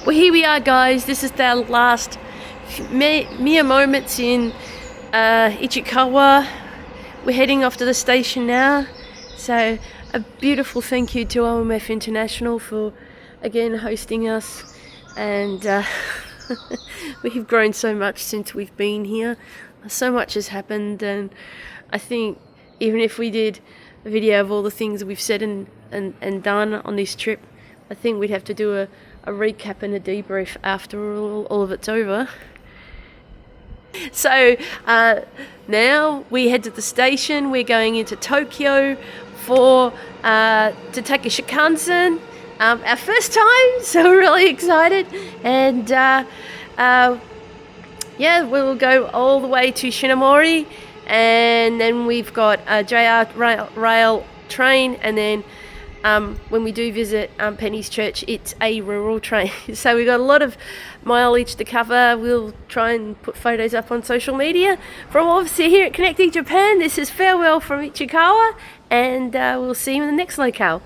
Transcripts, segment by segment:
Well, here we are, guys. This is our last mere moments in Ichikawa. We're heading off to the station now. So a beautiful thank you to OMF International for again hosting us, and we've grown so much since we've been here. So much has happened, and I think even if we did a video of all the things we've said and done on this trip, I think we'd have to do a recap and a debrief after all of it's over. So now we head to the station. We're going into Tokyo to take a Shinkansen, our first time, so we're really excited. And yeah, we'll go all the way to Shinamori, and then we've got a JR rail train, and then when we do visit Penny's Church, it's a rural train. So we've got a lot of mileage to cover. We'll try and put photos up on social media. From obviously here at Connecting Japan, this is farewell from Ichikawa, and we'll see you in the next locale.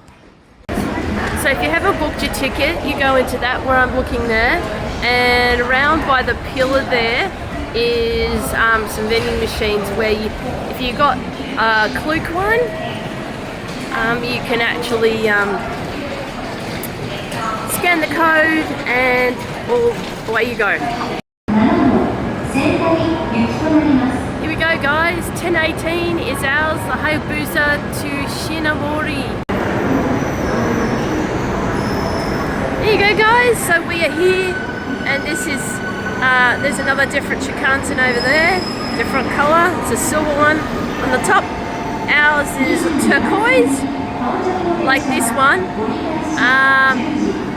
So if you haven't booked your ticket, you go into that where I'm looking there, and around by the pillar there is some vending machines where if you got a Klook one, you can actually scan the code and away you go. Here we go, guys. 10:18 is ours, the Hayabusa to Shinamori. There you go, guys. So we are here, and this is there's another different Shinkansen over there, different colour. It's a silver one on the top. Ours is turquoise, like this one.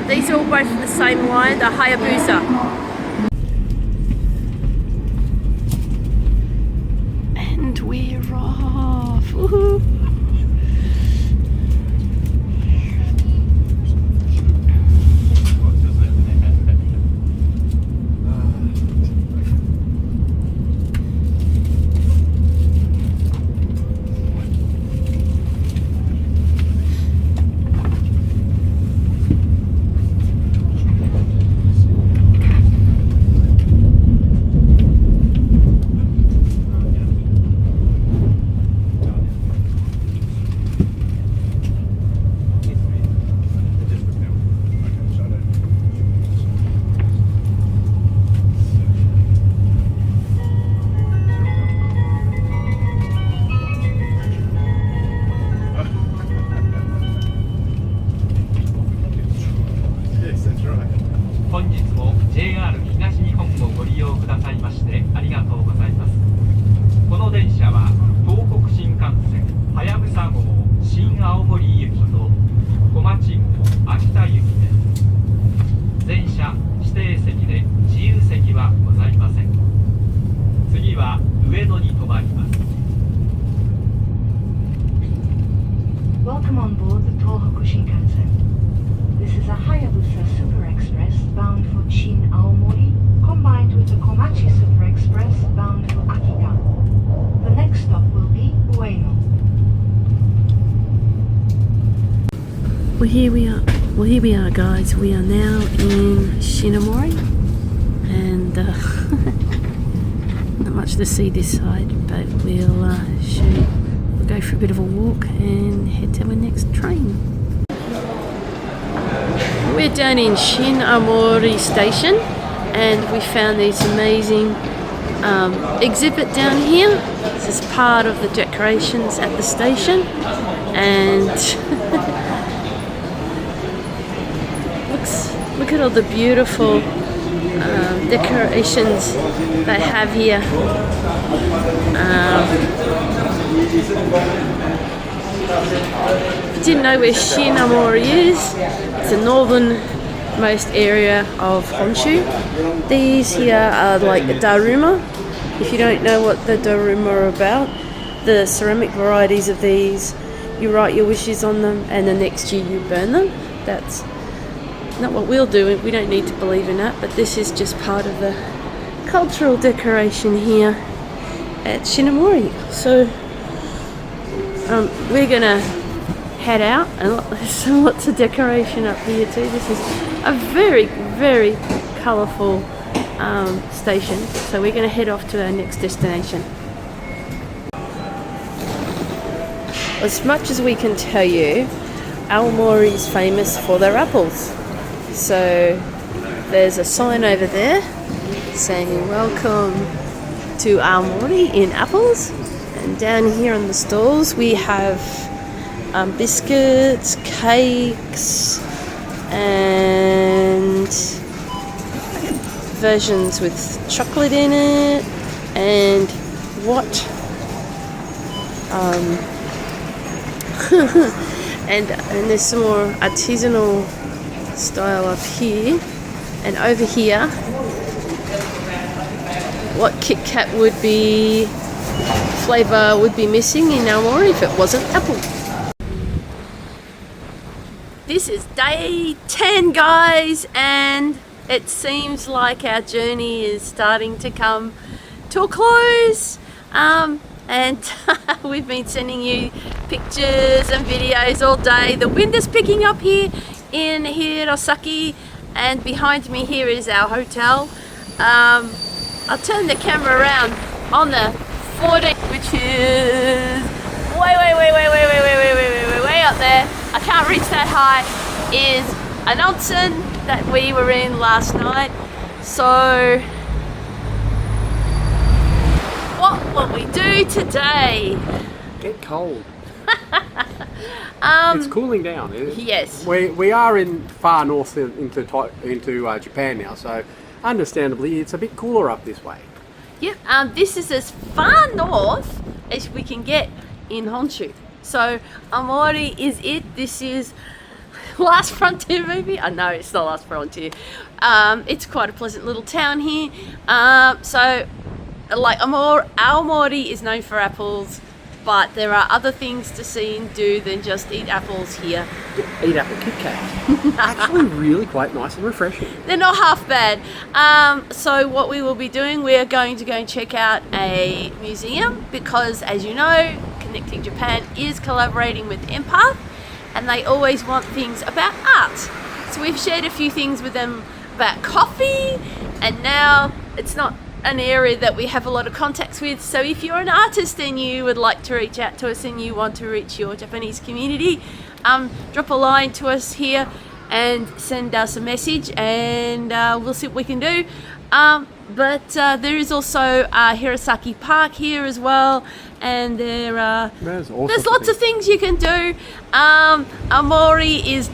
These are all both from the same line, the Hayabusa. And we're off. Woohoo! JR 東日本をご利用くださいましてありがとうございます。この電車は東北新幹線はやぶさ号新青森行きと小町号秋田行きです。全車指定席で自由席はございません。次は上野に停まります。Welcome on board the Tohoku Shinkansen. This is a Hayabusa Super Express bound for Shin Aomori, combined with the Komachi Super Express bound for Akita. The next stop will be Ueno. Well, here we are, guys. We are now in Shinamori, and not much to see this side, but we'll go for a bit of a walk and head to our next train. We're down in Shinamori station, and we found this amazing exhibit down here. This is part of the decorations at the station, and look at all the beautiful decorations they have here. If you didn't know where Shinamori is, it's the northernmost area of Honshu. These here are like daruma. If you don't know what the daruma are about, the ceramic varieties of these, you write your wishes on them, and the next year you burn them. That's not what we'll do. We don't need to believe in that, but this is just part of the cultural decoration here at Shinamori. So we're gonna head out, and there's lots of decoration up here too. This is a very, very colourful station. So we're going to head off to our next destination. As much as we can tell you, Aomori is famous for their apples. So there's a sign over there saying welcome to Aomori in apples. And down here in the stalls we have biscuits, cakes, and versions with chocolate in it, and what and there's some more artisanal style up here, and over here what Kit Kat would be flavour would be missing in Aomori if it wasn't apple. This is day 10, guys, and it seems like our journey is starting to come to a close. And we've been sending you pictures and videos all day. The wind is picking up here in Hirosaki, and behind me here is our hotel. I'll turn the camera around on the 14th, which is way up there. I can't reach that high. Is an onsen that we were in last night. So what will we do today? Get cold. It's cooling down. Yes. We are in far north into Japan now, so understandably it's a bit cooler up this way. Yep. This is as far north as we can get in Honshu. So Aomori is it. This is Last Frontier maybe? No, it's not Last Frontier. It's quite a pleasant little town here. So like Aomori is known for apples, but there are other things to see and do than just eat apples here. Eat apple Kit Kat. Actually really quite nice and refreshing. They're not half bad. So what we will be doing, we are going to go and check out a museum because, as you know, Connecting Japan is collaborating with Empath, and they always want things about art. So we've shared a few things with them about coffee, and now it's not an area that we have a lot of contacts with. So if you're an artist and you would like to reach out to us and you want to reach your Japanese community, drop a line to us here and send us a message, and we'll see what we can do. But there is also Hirosaki Park here as well, and there's lots of things you can do. Aomori is,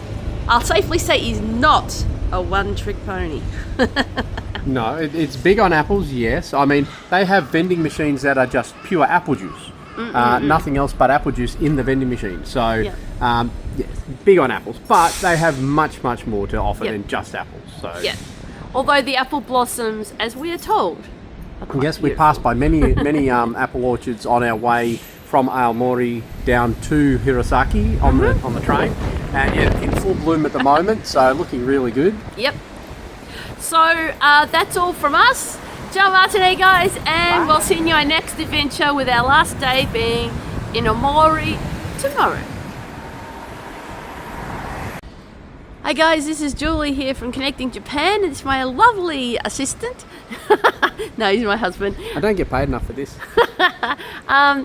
I'll safely say, is not a one-trick pony. No, it's big on apples, yes. I mean, they have vending machines that are just pure apple juice. Nothing else but apple juice in the vending machine. So, yes, big on apples. But they have much, much more to offer than just apples. So. Yeah. Although the apple blossoms, as we are told, are quite yes, we beautiful. passed by many apple orchards on our way from Aomori down to Hirosaki on the train, and in full bloom at the moment, so looking really good. Yep. So that's all from us. Ciao Martine, guys, and we'll see you in our next adventure, with our last day being in Aomori tomorrow. Hi guys, this is Julie here from Connecting Japan, and it's my lovely assistant. No, he's my husband. I don't get paid enough for this.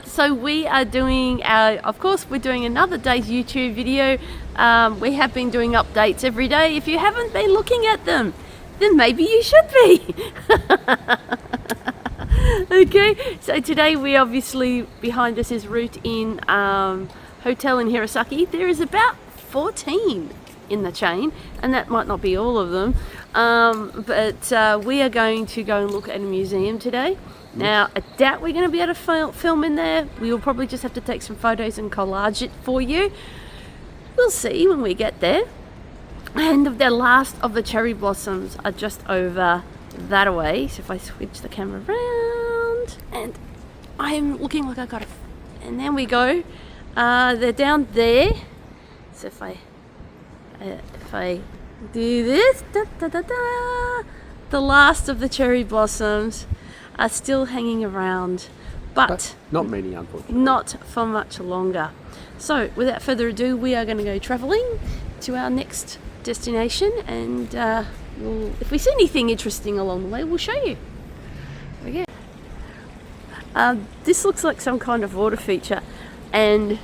So we are doing we're doing another day's YouTube video. We have been doing updates every day. If you haven't been looking at them, then maybe you should be. Okay, so today we obviously, behind us is Route in Hotel in Hirosaki. There is about 14 in the chain, and that might not be all of them, but we are going to go and look at a museum today. Now, I doubt we're going to be able to film in there. We will probably just have to take some photos and collage it for you. We'll see when we get there. And the last of the cherry blossoms are just over that way. So if I switch the camera around, and I'm looking like I got it, and then we go. They're down there. So if I do this, the last of the cherry blossoms are still hanging around, but not many, unfortunately. not for much longer. So without further ado, we are going to go travelling to our next destination, and if we see anything interesting along the way, we'll show you. Okay. This looks like some kind of water feature, and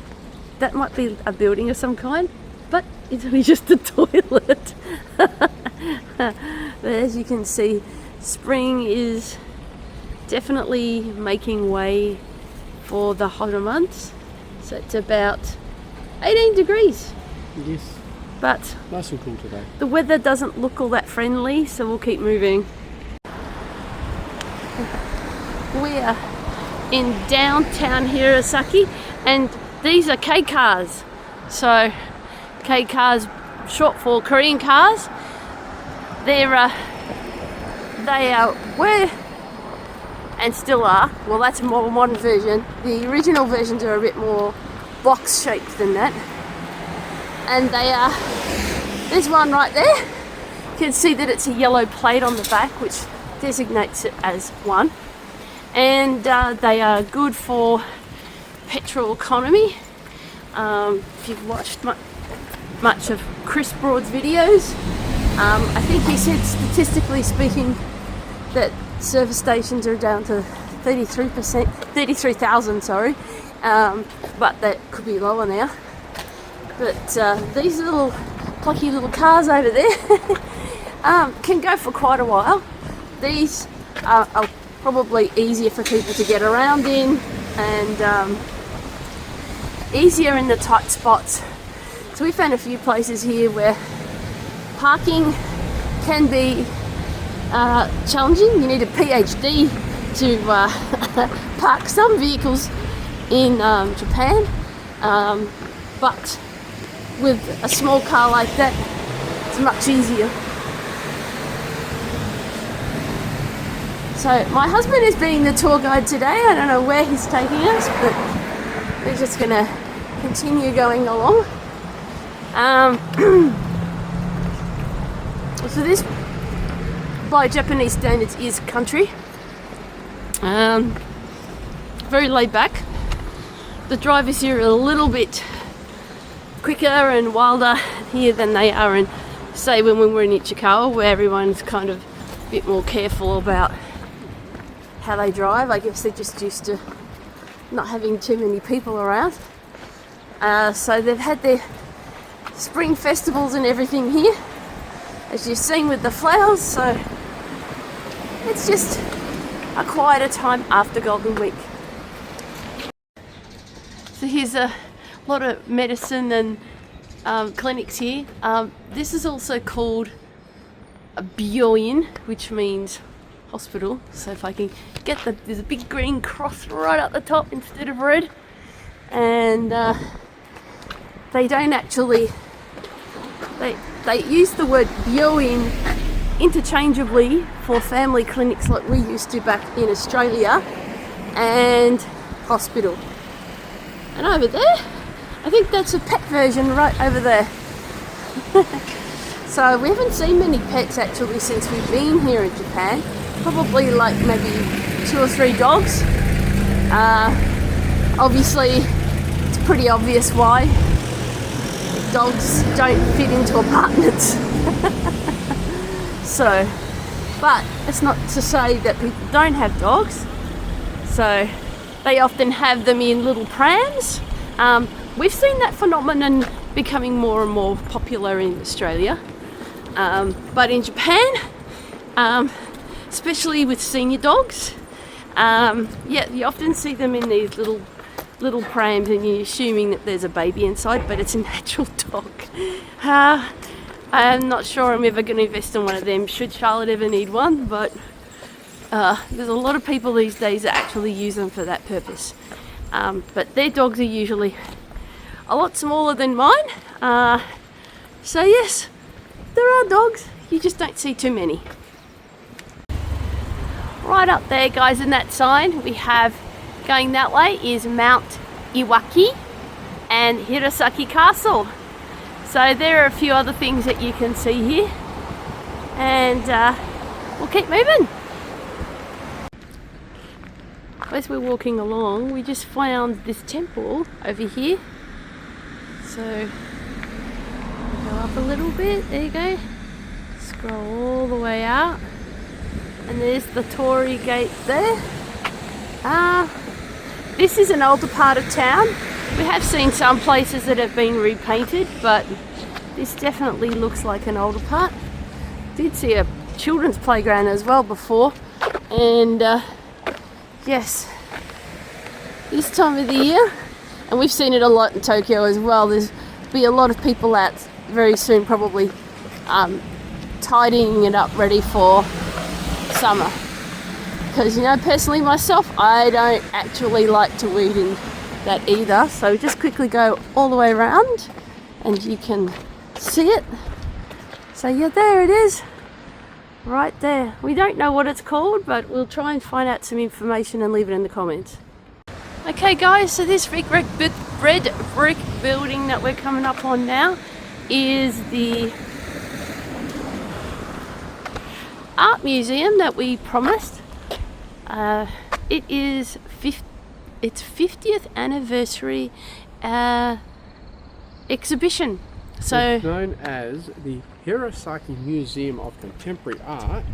that might be a building of some kind, but it's only just a toilet. But as you can see, spring is definitely making way for the hotter months. So it's about 18 degrees. Yes. But Nice and cool today. the weather doesn't look all that friendly, so we'll keep moving. We are in downtown Hirosaki, and these are K cars. So K cars, short for Korean cars. They were and still are. Well, that's a more modern version. The original versions are a bit more box shaped than that. And they are, there's one right there. You can see that it's a yellow plate on the back, which designates it as one. And they are good for petrol economy. If you've watched much of Chris Broad's videos, I think he said, statistically speaking, that service stations are down to 33,000, sorry, but that could be lower now. But these little plucky little cars over there can go for quite a while. These are probably easier for people to get around in, and easier in the tight spots. So we found a few places here where parking can be challenging. You need a PhD to park some vehicles in Japan, but with a small car like that, it's much easier. So my husband is being the tour guide today. I don't know where he's taking us, but we're just gonna continue going along. So this, by Japanese standards, is country. Very laid back. The drivers here are a little bit quicker and wilder here than they are in, say, when we were in Ichikawa, where everyone's kind of a bit more careful about how they drive. I guess they're just used to not having too many people around. So they've had their spring festivals and everything here, as you've seen with the flowers, so it's just a quieter time after Golden Week. So here's a lot of medicine and clinics here. This is also called a byoin, which means hospital. So if I can get there's a big green cross right at the top instead of red, and they don't actually, they use the word byoin interchangeably for family clinics like we used to back in Australia, and hospital. And over there, I think that's a pet version right over there. So we haven't seen many pets actually since we've been here in Japan. Probably like maybe 2 or 3 dogs. Obviously, it's pretty obvious why. Dogs don't fit into apartments. So, but it's not to say that people don't have dogs. So they often have them in little prams. We've seen that phenomenon becoming more and more popular in Australia. But in Japan, especially with senior dogs, you often see them in these little prams, and you're assuming that there's a baby inside, but it's an actual dog. I'm not sure I'm ever going to invest in one of them should Charlotte ever need one, but there's a lot of people these days that actually use them for that purpose. But their dogs are usually a lot smaller than mine. So yes, there are dogs, you just don't see too many. Right up there, guys, in that sign we have, going that way, is Mount Iwaki and Hirosaki Castle. So there are a few other things that you can see here, and we'll keep moving. As we're walking along, we just found this temple over here, So go up a little bit, there you go. Scroll all the way out. And there's the Torii Gate there. This is an older part of town. We have seen some places that have been repainted, but this definitely looks like an older part. Did see a children's playground as well before, and yes, this time of the year, and we've seen it a lot in Tokyo as well, there's be a lot of people out very soon, probably tidying it up ready for summer. Because, you know, personally myself, I don't actually like to weed in that either, so just quickly go all the way around and you can see it. So yeah, there it is, right there. We don't know what it's called, but we'll try and find out some information and leave it in the comments. Okay guys, so this red brick building that we're coming up on now is the art museum that we promised. It is its 50th anniversary exhibition. So it's known as the Hirosaki Museum of Contemporary Art,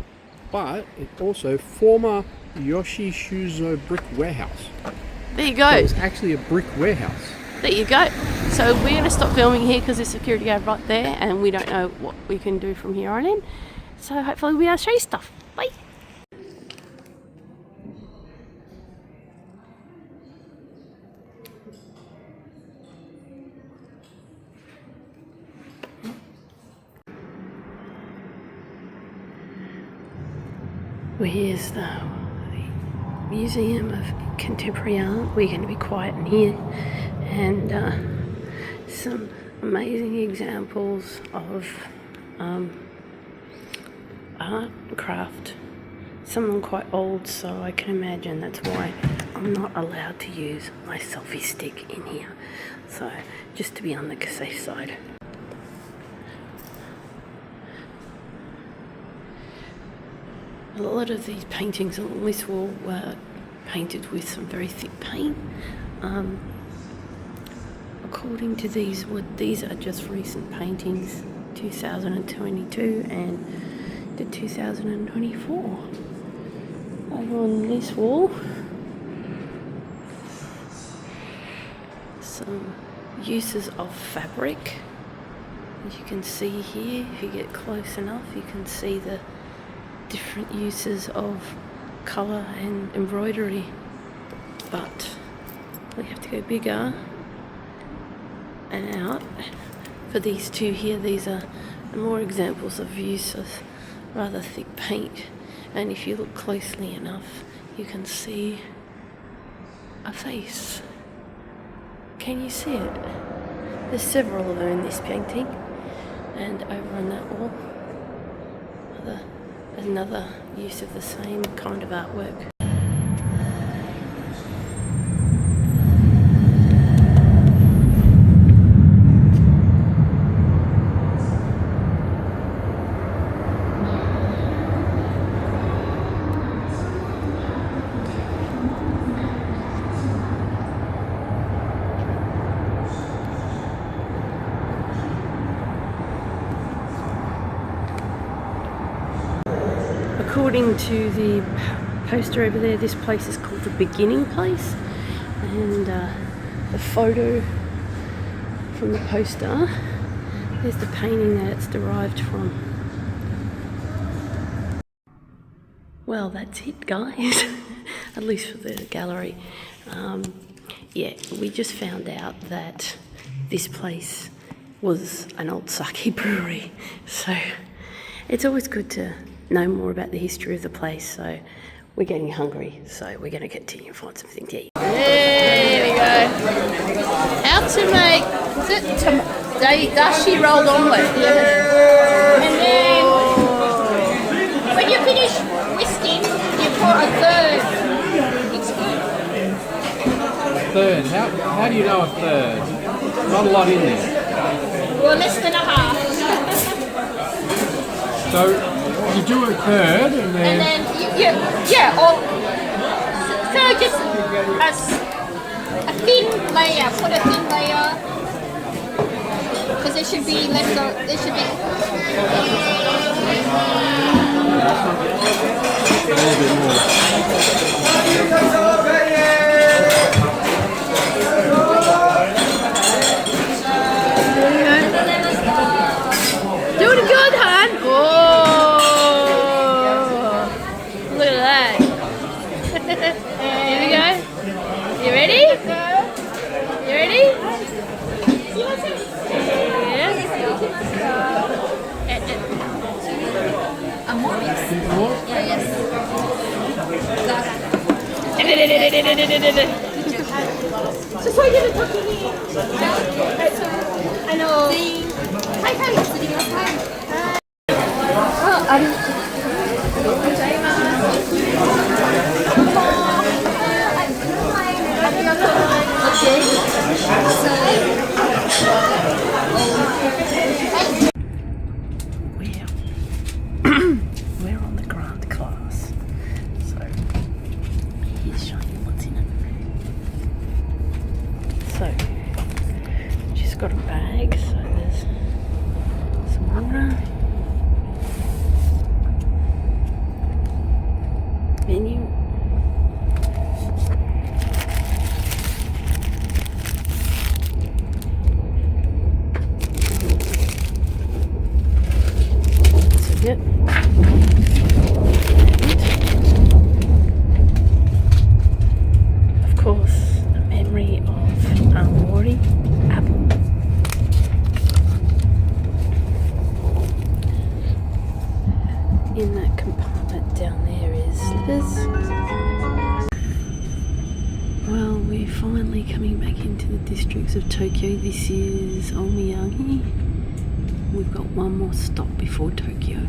but it's also former Yoshishuzo brick warehouse. There you go. So it's actually a brick warehouse. There you go. So we're going to stop filming here because there's security guard right there and we don't know what we can do from here on in. So hopefully we'll be able to show you stuff. Bye. Here's the Museum of Contemporary Art. We're going to be quiet in here, and some amazing examples of art and craft. Some of them quite old, so I can imagine that's why I'm not allowed to use my selfie stick in here. So just to be on the safe side. A lot of these paintings on this wall were painted with some very thick paint. According to these are just recent paintings, 2022 and the 2024. Over on this wall, some uses of fabric. As you can see here, if you get close enough, you can see the different uses of colour and embroidery, but we have to go bigger and out for these two here. These are more examples of use of rather thick paint, and if you look closely enough you can see a face. Can you see it? There's several of them in this painting, and over on that wall another use of the same kind of artwork. According to the poster over there, this place is called the Beginning Place, and the photo from the poster, there's the painting that it's derived from. Well, that's it guys, at least for the gallery. Yeah, we just found out that this place was an old sake brewery, so it's always good to know more about the history of the place. So we're getting hungry, so we're going to continue and find something to eat. There we go. How to make Daishi rolled omelette. And then when you finish whisking, you pour a third. It's good. Third? How do you know a third? Not a lot in there. Well, less than a half. So you do a third and then so just a thin layer, put a thin layer, there should be left on. There should be. A little bit more. Doing good, hon. Oh, look at that. Here we go. You ready? You ready? We're on the Grand class, so he's showing you what's in it. So, just got a bag, so there's some water, menu, that's it. Of course, a memory of Aomori apple. In that compartment down there is slippers. Well, we're finally coming back into the districts of Tokyo. This is Omiyagi. We've got one more stop before Tokyo.